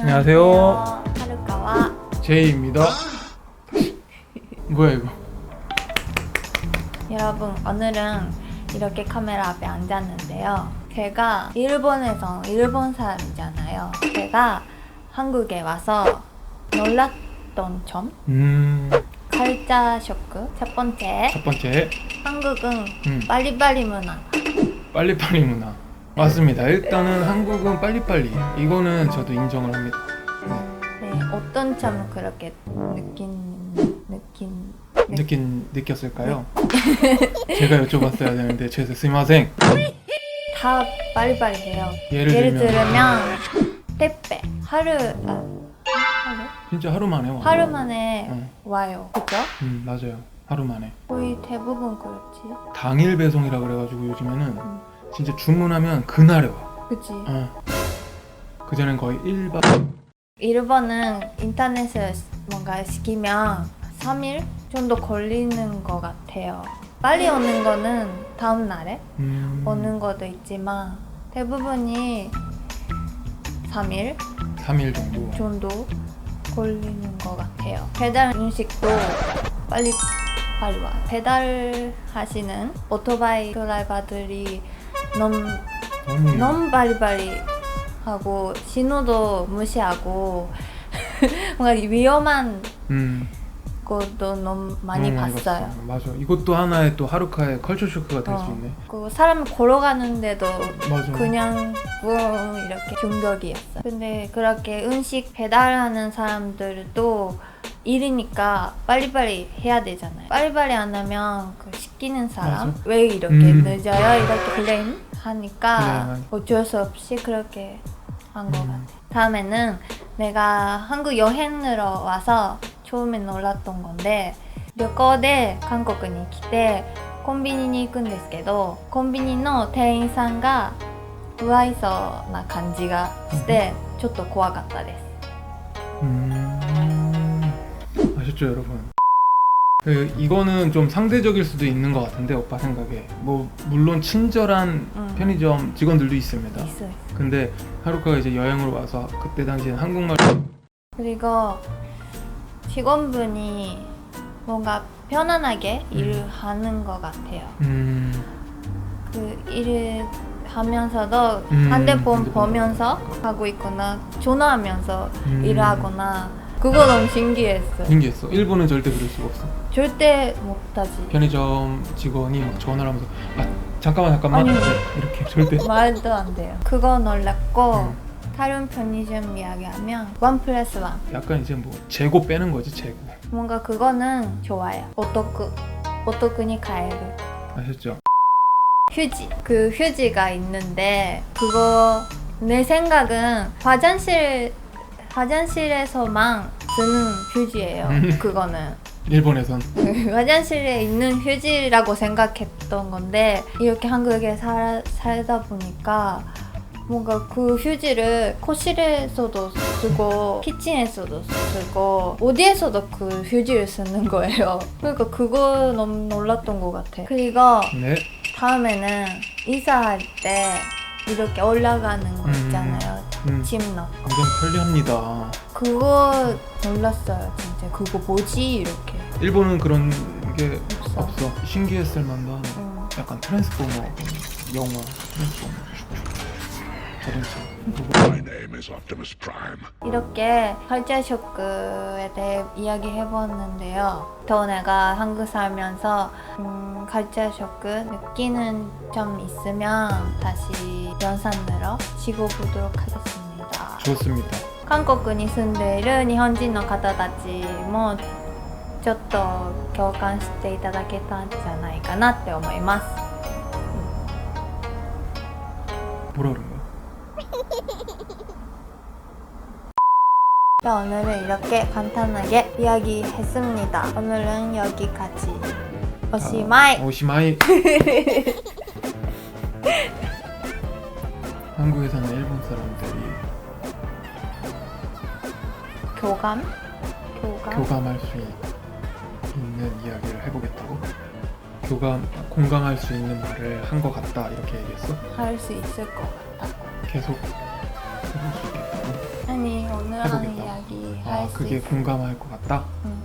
안녕하세요. 하루카와 제이입니다. 뭐야 이거? 여러분, 오늘은 이렇게 카메라 앞에 앉았는데요. 제가 일본 사람이잖아요. 제가 한국에 와서 놀랐던 점? 칼자 쇼크. 첫 번째, 한국은 빨리빨리 문화. 빨리빨리 문화. 맞습니다. 일단은 한국은 빨리빨리. 이거는 저도 인정을 합니다. 네, 어떤 점 그렇게 느꼈을까요? 제가 여쭤봤어야 되는데 죄송 스미마셍. 다 빨리빨리 해요. 예를 들면 택배 하루 진짜 하루 만에 와. 하루 만에 와요. 그죠? 맞아요. 하루 만에. 거의 대부분 그렇지. 당일 배송이라 그래가지고 요즘에는 진짜 주문하면 그날에 와. 그치. 그전엔 거의 1박. 일본은 인터넷을 뭔가 시키면 3일 정도 걸리는 것 같아요. 빨리 오는 거는 다음 날에 오는 것도 있지만 대부분이 3일 3일 정도 걸리는 것 같아요. 배달 음식도 빨리 와. 배달하시는 오토바이 드라이버들이 너무 빨리빨리 하고 신호도 무시하고 뭔가 위험한 것도 너무 많이 봤어요. 맞아. 이것도 하나의 또 하루카의 컬처 쇼크가 될 수 있네. 그 사람 걸어가는데도 맞아. 그냥 이렇게 충격이었어요. 근데 그렇게 음식 배달하는 사람들도 일이니까 빨리빨리 해야 되잖아요. 빨리빨리 안 하면 그 시키는 사람 맞아. 왜 이렇게 늦어요? 이렇게 클레임 하니까 네. 어쩔 수 없이 그렇게 한 것 같아요. 다음에는 내가 한국 여행으로 와서 처음에 놀랐던 건데, 旅行で韓国に来てコンビニに行くんですけど、コンビニの店員さんが不愛想な感じがしてちょっと怖かったです。 아셨죠 여러분? 이거는 좀 상대적일 수도 있는 것 같은데 오빠 생각에 뭐 물론 친절한 편의점 직원들도 있습니다. 있어요. 근데 하루카가 이제 여행으로 와서 그때 당시엔 한국말 그리고 직원분이 뭔가 편안하게 일을 하는 것 같아요. 그 일을 하면서도 핸드폰 보면서 하고 있거나 전화하면서 일하거나 그거 너무 신기했어. 일본은 절대 그럴 수가 없어. 절대 못하지. 편의점 직원이 막 전화를 하면서 잠깐만 아니, 이렇게 절대 말도 안 돼요. 그거 놀랐고 다른 편의점 이야기하면 1+1 약간 이제 뭐 재고 빼는 거지 재고. 뭔가 그거는 좋아요. 오토쿠니 가에르. 아셨죠? 휴지. 그 휴지가 있는데 그거 내 생각은 화장실에서만 쓰는 휴지예요. 그거는 일본에선 화장실에 있는 휴지라고 생각했던 건데 이렇게 한국에 살다 보니까 뭔가 그 휴지를 거실에서도 쓰고 키친에서도 쓰고 어디에서도 그 휴지를 쓰는 거예요. 그러니까 그거 너무 놀랐던 것 같아. 그리고 네. 다음에는 이사할 때 이렇게 올라가는 거 있잖아요. 짐 넣고. 완전 편리합니다. 그거 놀랐어요 진짜. 그거 뭐지 이렇게. 일본은 그런 게 없어. 신기했을 만도 하네. 약간 트랜스포머 영화 트랜스포머 자동차. My name is Optimus Prime. 이렇게 칼자 쇼크에 대해 이야기해봤는데요. 더 내가 한국 살면서 칼자 쇼크 느끼는 점 있으면 다시 영상으로 찍어보도록 하겠습니다. 좋습니다. 韓国に住んでいる日本人の方たちもちょっと共感していただけたんじゃないかなって思います。 뭐라 그런 거야? 자, 오늘은 이렇게 간단하게 이야기했습니다. 오늘은 여기까지. 오시마이. 오시마이. 한국에 사는 일본 사람들이 교감할 수 있는 이야기를 해보겠다고? 공감할 수 있는 말을 한 것 같다 이렇게 얘기했어? 할 수 있을 것 같다고. 계속 해볼 수 있겠다고? 아니, 오늘 중요한 해보겠다. 이야기 아 할 수 그게 있어. 공감할 것 같다. 응.